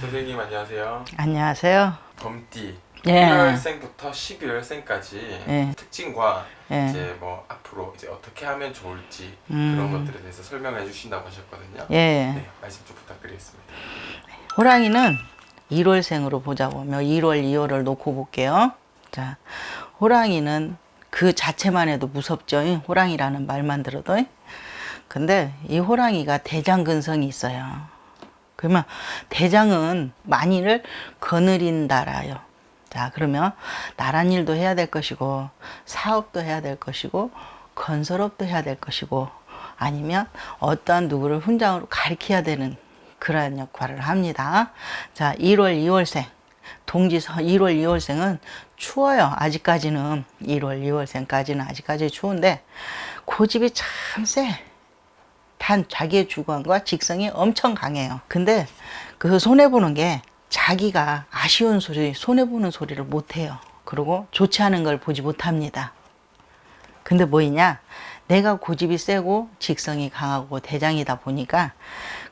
선생님 안녕하세요. 안녕하세요. 범띠 예. 1월생부터 12월생까지 예. 특징과 예. 이제 뭐 앞으로 이제 어떻게 하면 좋을지 그런 것들에 대해서 설명해 주신다고 하셨거든요. 예. 네, 말씀 좀 부탁드리겠습니다. 호랑이는 1월생으로 보자고. 1월, 2월을 놓고 볼게요. 자, 호랑이는 그 자체만 해도 무섭죠. 호랑이라는 말만 들어도. 근데 이 호랑이가 대장근성이 있어요. 그러면 대장은 만일을 거느린다라요. 자, 그러면 나란 일도 해야 될 것이고, 사업도 해야 될 것이고, 건설업도 해야 될 것이고, 아니면 어떠한 누구를 훈장으로 가리켜야 되는 그러한 역할을 합니다. 자, 1월, 2월생. 동지서 1월, 2월생은 추워요. 아직까지는 1월, 2월생까지는 아직까지 추운데 고집이 참 세. 단 자기의 주관과 직성이 엄청 강해요. 근데 그 손해보는 게 자기가 아쉬운 소리, 손해보는 소리를 못해요. 그리고 좋지 않은 걸 보지 못합니다. 근데 뭐이냐? 내가 고집이 세고 직성이 강하고 대장이다 보니까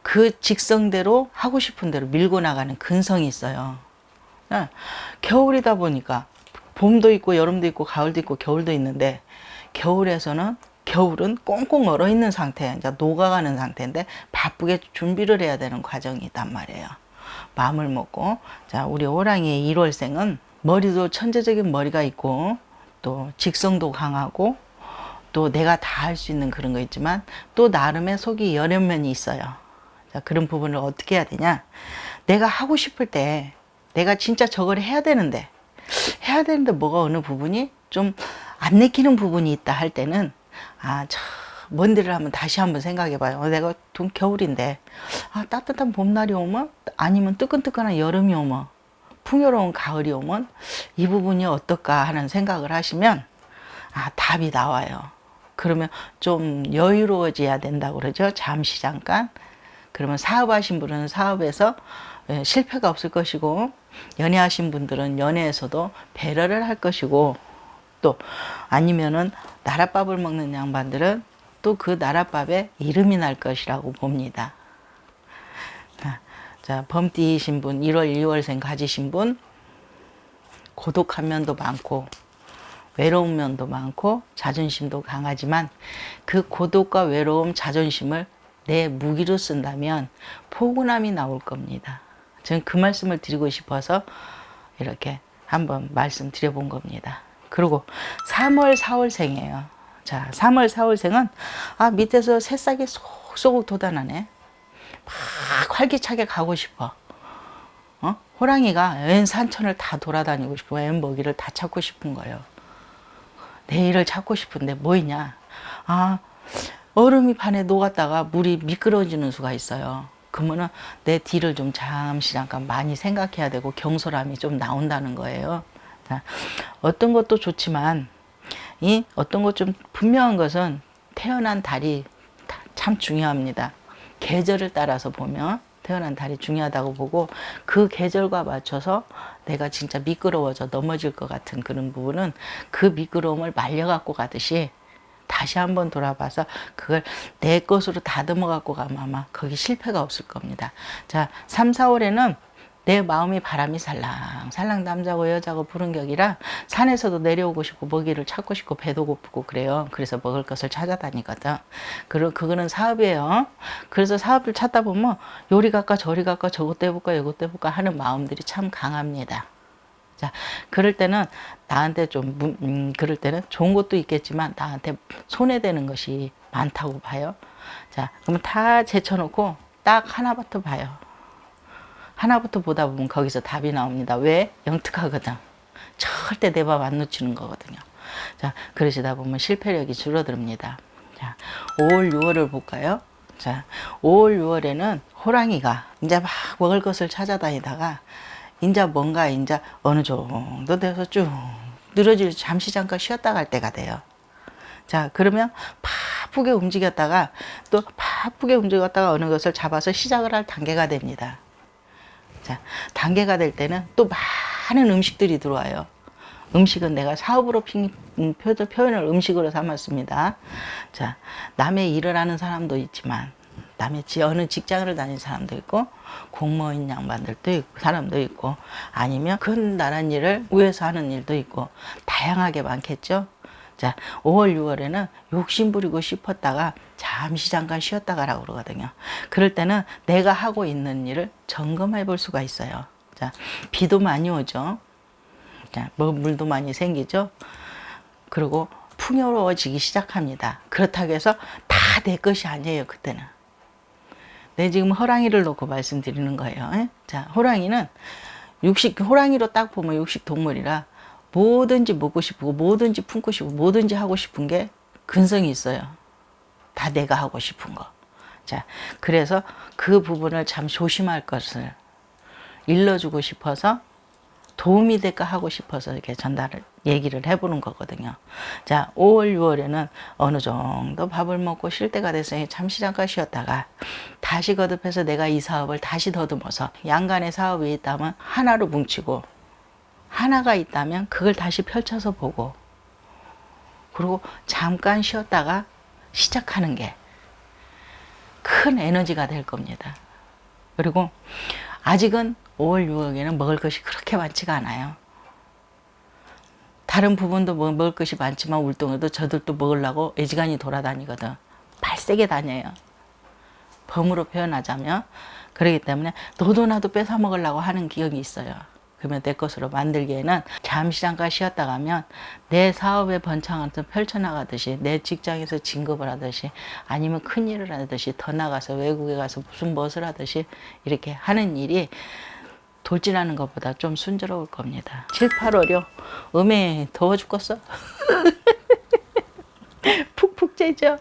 그 직성대로 하고 싶은 대로 밀고 나가는 근성이 있어요. 겨울이다 보니까 봄도 있고 여름도 있고 가을도 있고 겨울도 있는데 겨울은 꽁꽁 얼어 있는 상태, 이제 녹아가는 상태인데 바쁘게 준비를 해야 되는 과정이 있단 말이에요. 마음을 먹고. 자, 우리 호랑이의 1월생은 머리도 천재적인 머리가 있고 또 직성도 강하고 또 내가 다 할 수 있는 그런 거 있지만 또 나름의 속이 여린 면이 있어요. 자, 그런 부분을 어떻게 해야 되냐? 내가 하고 싶을 때 내가 진짜 저걸 해야 되는데 뭐가 어느 부분이 좀 안 내키는 부분이 있다 할 때는 먼 데를 다시 한번 생각해 봐요. 내가 겨울인데 따뜻한 봄날이 오면, 아니면 뜨끈뜨끈한 여름이 오면, 풍요로운 가을이 오면 이 부분이 어떨까 하는 생각을 하시면 답이 나와요. 그러면 좀 여유로워져야 된다고 그러죠. 잠시 잠깐. 그러면 사업하신 분은 사업에서 실패가 없을 것이고, 연애하신 분들은 연애에서도 배려를 할 것이고, 또 아니면은 나랏밥을 먹는 양반들은 또 그 나랏밥에 이름이 날 것이라고 봅니다. 자, 범띠이신 분, 1월, 2월생 가지신 분, 고독한 면도 많고 외로운 면도 많고 자존심도 강하지만 그 고독과 외로움, 자존심을 내 무기로 쓴다면 포근함이 나올 겁니다. 저는 그 말씀을 드리고 싶어서 이렇게 한번 말씀드려 본 겁니다. 그리고 3월, 4월생이에요. 자, 3월, 4월생은 밑에서 새싹이 쏙쏙 돋아나네. 막 활기차게 가고 싶어. 호랑이가 웬 산천을 다 돌아다니고 싶어. 웬 먹이를 다 찾고 싶은 거예요. 내 일을 찾고 싶은데 뭐이냐? 얼음이 반에 녹았다가 물이 미끄러지는 수가 있어요. 그러면은 내 뒤를 좀 잠깐 많이 생각해야 되고 경솔함이 좀 나온다는 거예요. 자, 어떤 것도 좋지만 어떤 것 좀 분명한 것은 태어난 달이 참 중요합니다. 계절을 따라서 보면 태어난 달이 중요하다고 보고, 그 계절과 맞춰서 내가 진짜 미끄러워져 넘어질 것 같은 그런 부분은 그 미끄러움을 말려 갖고 가듯이 다시 한번 돌아봐서 그걸 내 것으로 다듬어 갖고 가면 아마 거기 실패가 없을 겁니다. 자, 3, 4월에는 내 마음이 바람이 살랑살랑 남자고 여자고 부른 격이라 산에서도 내려오고 싶고 먹이를 찾고 싶고 배도 고프고 그래요. 그래서 먹을 것을 찾아다니거든. 그거는 사업이에요. 그래서 사업을 찾다 보면 요리 갈까 저리 갈까 저것도 해볼까 이것도 해볼까 하는 마음들이 참 강합니다. 자, 그럴 때는 나한테 그럴 때는 좋은 것도 있겠지만 나한테 손해되는 것이 많다고 봐요. 자, 그러면 다 제쳐놓고 딱 하나부터 봐요. 하나부터 보다 보면 거기서 답이 나옵니다. 왜? 영특하거든. 절대 내 밥 안 놓치는 거거든요. 자, 그러시다 보면 실패력이 줄어듭니다. 자, 5월, 6월을 볼까요? 자, 5월, 6월에는 호랑이가 이제 막 먹을 것을 찾아다니다가 이제 뭔가 어느 정도 돼서 쭉 늘어질, 잠시 잠깐 쉬었다 갈 때가 돼요. 자, 그러면 바쁘게 움직였다가 어느 것을 잡아서 시작을 할 단계가 됩니다. 자, 단계가 될 때는 또 많은 음식들이 들어와요. 음식은 내가 사업으로 표현을 음식으로 삼았습니다. 자, 남의 일을 하는 사람도 있지만 그다음에 어느 직장을 다니는 사람도 있고 공무원 양반들도 있고 사람도 있고 아니면 큰 나란 일을 위해서 하는 일도 있고 다양하게 많겠죠. 자, 5월, 6월에는 욕심 부리고 싶었다가 잠시 잠깐 쉬었다가라고 그러거든요. 그럴 때는 내가 하고 있는 일을 점검해 볼 수가 있어요. 자, 비도 많이 오죠. 자, 물도 많이 생기죠. 그리고 풍요로워지기 시작합니다. 그렇다고 해서 다 내 것이 아니에요, 그때는. 내 지금 호랑이를 놓고 말씀드리는 거예요. 에? 자, 호랑이는 호랑이로 딱 보면 육식 동물이라 뭐든지 먹고 싶고 뭐든지 품고 싶고 뭐든지 하고 싶은 게 근성이 있어요. 다 내가 하고 싶은 거. 자, 그래서 그 부분을 참 조심할 것을 일러주고 싶어서 도움이 될까 하고 싶어서 이렇게 얘기를 해보는 거거든요. 자, 5월, 6월에는 어느 정도 밥을 먹고 쉴 때가 됐으니 잠시 잠깐 쉬었다가 다시 거듭해서 내가 이 사업을 다시 더듬어서 양간의 사업이 있다면 하나로 뭉치고 하나가 있다면 그걸 다시 펼쳐서 보고 그리고 잠깐 쉬었다가 시작하는 게 큰 에너지가 될 겁니다. 그리고 아직은 5월, 6월에는 먹을 것이 그렇게 많지가 않아요. 다른 부분도 먹을 것이 많지만 울동에도 저들도 먹으려고 애지간히 돌아다니거든. 발세게 다녀요. 범으로 표현하자면. 그렇기 때문에 너도 나도 뺏어 먹으려고 하는 기억이 있어요. 그러면 내 것으로 만들기에는 잠시 잠깐 쉬었다 가면 내 사업의 번창을 펼쳐나가듯이 내 직장에서 진급을 하듯이 아니면 큰일을 하듯이 더 나가서 외국에 가서 무슨 무엇을 하듯이 이렇게 하는 일이 돌진하는 것보다 좀 순조로울 겁니다. 7, 8월이요. 더워 죽겠어. 푹푹 쬐죠.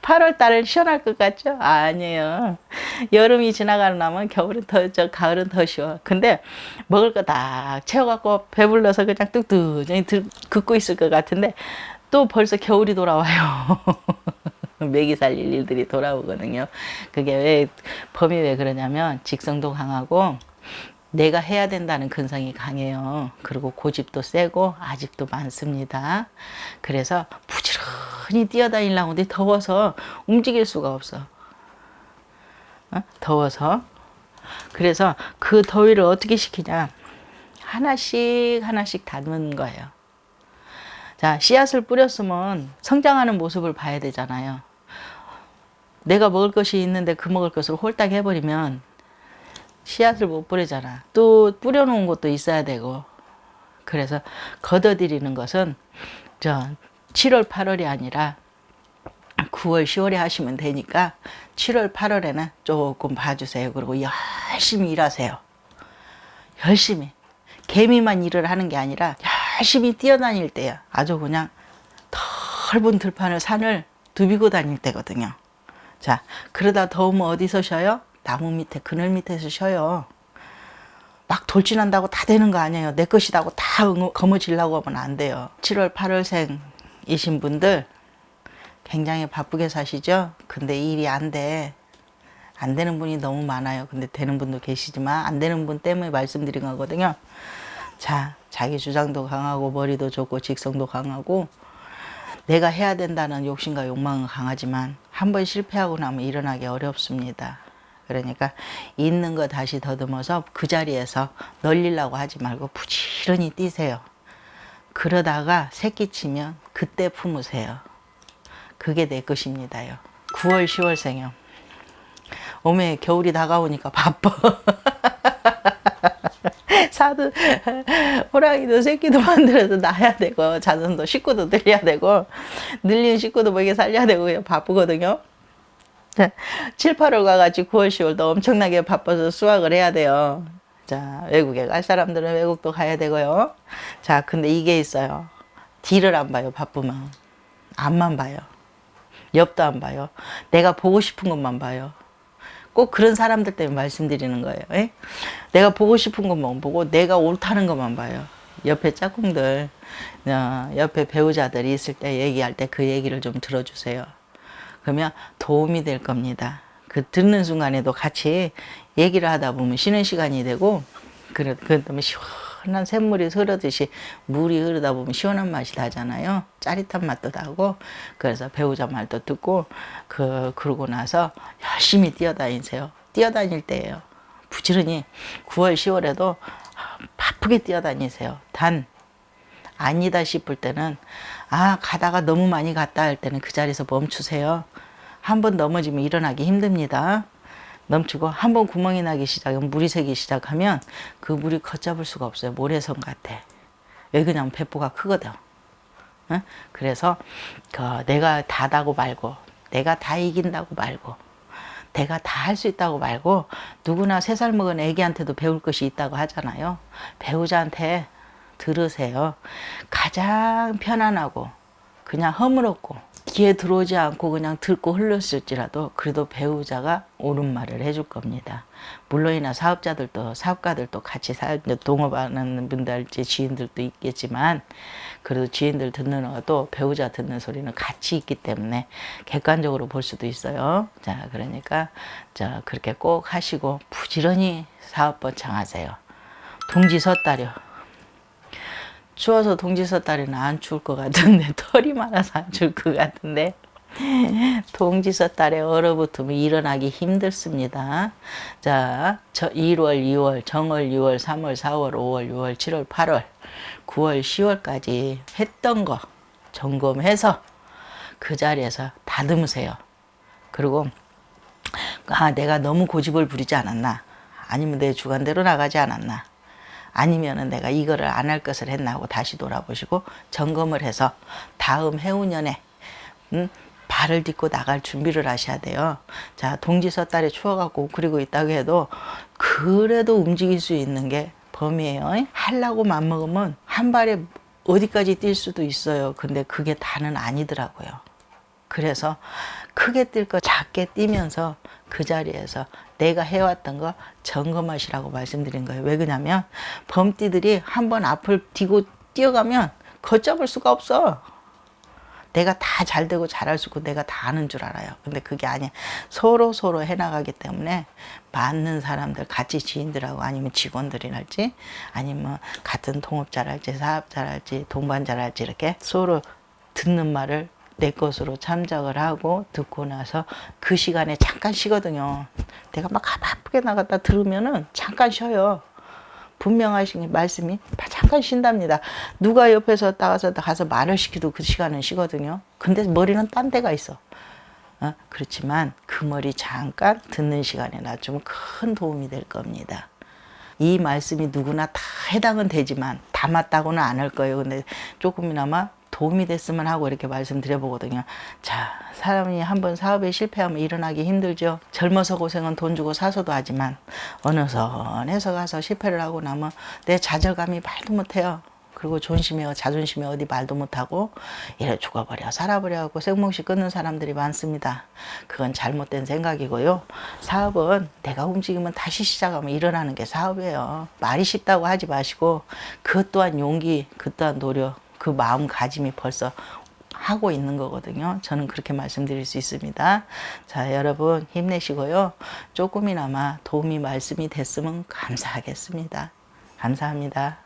8월 달은 시원할 것 같죠? 아니에요. 여름이 지나가고 나면 가을은 더 쉬워. 근데 먹을 거 다 채워갖고 배불러서 그냥 뚝뚝 긋고 있을 것 같은데 또 벌써 겨울이 돌아와요. 먹이 살릴 일들이 돌아오거든요. 그게 범이 왜 그러냐면 직성도 강하고 내가 해야 된다는 근성이 강해요. 그리고 고집도 세고 아집도 많습니다. 그래서 부지런히 뛰어다니려고 하는데 더워서 움직일 수가 없어. 더워서. 그래서 그 더위를 어떻게 식히냐. 하나씩 닫는 거예요. 자, 씨앗을 뿌렸으면 성장하는 모습을 봐야 되잖아요. 내가 먹을 것이 있는데 그 먹을 것을 홀딱 해버리면 씨앗을 못 뿌리잖아. 또 뿌려놓은 것도 있어야 되고. 그래서 걷어들이는 것은 7월, 8월이 아니라 9월, 10월에 하시면 되니까 7월, 8월에는 조금 봐주세요. 그리고 열심히 일하세요. 열심히. 개미만 일을 하는 게 아니라 열심히 뛰어다닐 때야. 아주 그냥 넓은 들판을 산을 두비고 다닐 때거든요. 자, 그러다 더우면 어디서 쉬어요? 나무 밑에, 그늘 밑에서 쉬어요. 막 돌진한다고 다 되는 거 아니에요. 내 것이라고 다 거머쥐려고 하면 안 돼요. 7월, 8월생이신 분들 굉장히 바쁘게 사시죠? 근데 일이 안 돼. 안 되는 분이 너무 많아요. 근데 되는 분도 계시지만 안 되는 분 때문에 말씀드린 거거든요. 자, 자기 주장도 강하고 머리도 좋고 직성도 강하고 내가 해야 된다는 욕심과 욕망은 강하지만 한번 실패하고 나면 일어나기 어렵습니다. 그러니까 있는 거 다시 더듬어서 그 자리에서 널리려고 하지 말고 부지런히 뛰세요. 그러다가 새끼 치면 그때 품으세요. 그게 내 것입니다요. 9월, 10월생이요. 오메 겨울이 다가오니까 바빠. 호랑이도 새끼도 만들어서 낳아야 되고 자손도 식구도 늘려야 되고 늘린 식구도 먹여 살려야 되고 바쁘거든요. 7, 8월 가가지고 9월, 10월도 엄청나게 바빠서 수확을 해야 돼요. 자, 외국에 갈 사람들은 외국도 가야 되고요. 자, 근데 이게 있어요. 뒤를 안 봐요, 바쁘면. 앞만 봐요. 옆도 안 봐요. 내가 보고 싶은 것만 봐요. 꼭 그런 사람들 때문에 말씀드리는 거예요. 에? 내가 보고 싶은 것만 보고 내가 옳다는 것만 봐요. 옆에 짝꿍들, 옆에 배우자들이 있을 때 얘기할 때 그 얘기를 좀 들어주세요. 그러면 도움이 될 겁니다. 그 듣는 순간에도 같이 얘기를 하다 보면 쉬는 시간이 되고 그 다음에 시원히 시원한 샘물이 흐르듯이 물이 흐르다 보면 시원한 맛이 나잖아요. 짜릿한 맛도 나고. 그래서 배우자 말도 듣고 그러고 나서 열심히 뛰어다니세요. 뛰어다닐 때예요. 부지런히 9월 10월에도 바쁘게 뛰어다니세요. 단 아니다 싶을 때는 가다가 너무 많이 갔다 할 때는 그 자리에서 멈추세요. 한 번 넘어지면 일어나기 힘듭니다. 멈추고 한 번 구멍이 나기 시작하면 물이 새기 시작하면 그 물이 걷잡을 수가 없어요. 모래성 같아. 왜 그러냐면 배포가 크거든. 응? 그래서 내가 다다고 말고 내가 다 이긴다고 말고 내가 다 할 수 있다고 말고 누구나 3살 먹은 애기한테도 배울 것이 있다고 하잖아요. 배우자한테 들으세요. 가장 편안하고 그냥 허물없고 귀에 들어오지 않고 그냥 듣고 흘렀을지라도 그래도 배우자가 옳은 말을 해줄 겁니다. 물론이나 사업가들도 같이 동업하는 분들지 지인들도 있겠지만 그래도 지인들 듣는 것도 배우자 듣는 소리는 같이 있기 때문에 객관적으로 볼 수도 있어요. 자, 그러니까 그렇게 꼭 하시고 부지런히 사업 번창하세요. 동지 섣달이요. 추워서 동지 섣달이는 안 추울 것 같은데 털이 많아서 안 추울 것 같은데 동지 섣달에 얼어붙으면 일어나기 힘들습니다. 자, 1월, 2월, 정월, 2월, 3월, 4월, 5월, 6월, 7월, 8월, 9월, 10월까지 했던 거 점검해서 그 자리에서 다듬으세요. 그리고 내가 너무 고집을 부리지 않았나? 아니면 내 주관대로 나가지 않았나? 아니면은 내가 이거를 안 할 것을 했나 하고 다시 돌아보시고 점검을 해서 다음 해운년에 발을 딛고 나갈 준비를 하셔야 돼요. 자, 동지 섣달에 추워갖고 그리고 있다고 해도 그래도 움직일 수 있는 게 범이에요. 하려고 맘먹으면 한 발에 어디까지 뛸 수도 있어요. 근데 그게 다는 아니더라고요. 그래서 크게 뛸 거 작게 뛰면서 그 자리에서 내가 해왔던 거 점검하시라고 말씀드린 거예요. 왜 그러냐면 범띠들이 한번 앞을 뒤고 뛰어가면 걷잡을 수가 없어. 내가 다 잘되고 잘할 수 있고 내가 다 아는 줄 알아요. 근데 그게 아니야. 서로 해나가기 때문에 맞는 사람들 같이 지인들하고 아니면 직원들이랄지 아니면 같은 동업자랄지 사업자랄지 동반자랄지 이렇게 서로 듣는 말을 내 것으로 참작을 하고 듣고 나서 그 시간에 잠깐 쉬거든요. 내가 막 바쁘게 나갔다 들으면은 잠깐 쉬어요. 분명하신 말씀이 잠깐 쉰답니다. 누가 옆에서 가서 말을 시키도 그 시간은 쉬거든요. 근데 머리는 딴 데가 있어. 그렇지만 그 머리 잠깐 듣는 시간에 놔주면 큰 도움이 될 겁니다. 이 말씀이 누구나 다 해당은 되지만 다 맞다고는 안 할 거예요. 근데 조금이나마 도움이 됐으면 하고 이렇게 말씀드려보거든요. 자, 사람이 한번 사업에 실패하면 일어나기 힘들죠. 젊어서 고생은 돈 주고 사서도 하지만 어느 선에서 가서 실패를 하고 나면 내 좌절감이 말도 못해요. 그리고 존심에 자존심에 어디 말도 못하고 이래 죽어버려 살아버려갖고 생목시 끊는 사람들이 많습니다. 그건 잘못된 생각이고요. 사업은 내가 움직이면 다시 시작하면 일어나는 게 사업이에요. 말이 쉽다고 하지 마시고 그 또한 용기, 그 또한 노력, 그 마음가짐이 벌써 하고 있는 거거든요. 저는 그렇게 말씀드릴 수 있습니다. 자, 여러분 힘내시고요. 조금이나마 도움이 말씀이 됐으면 감사하겠습니다. 감사합니다.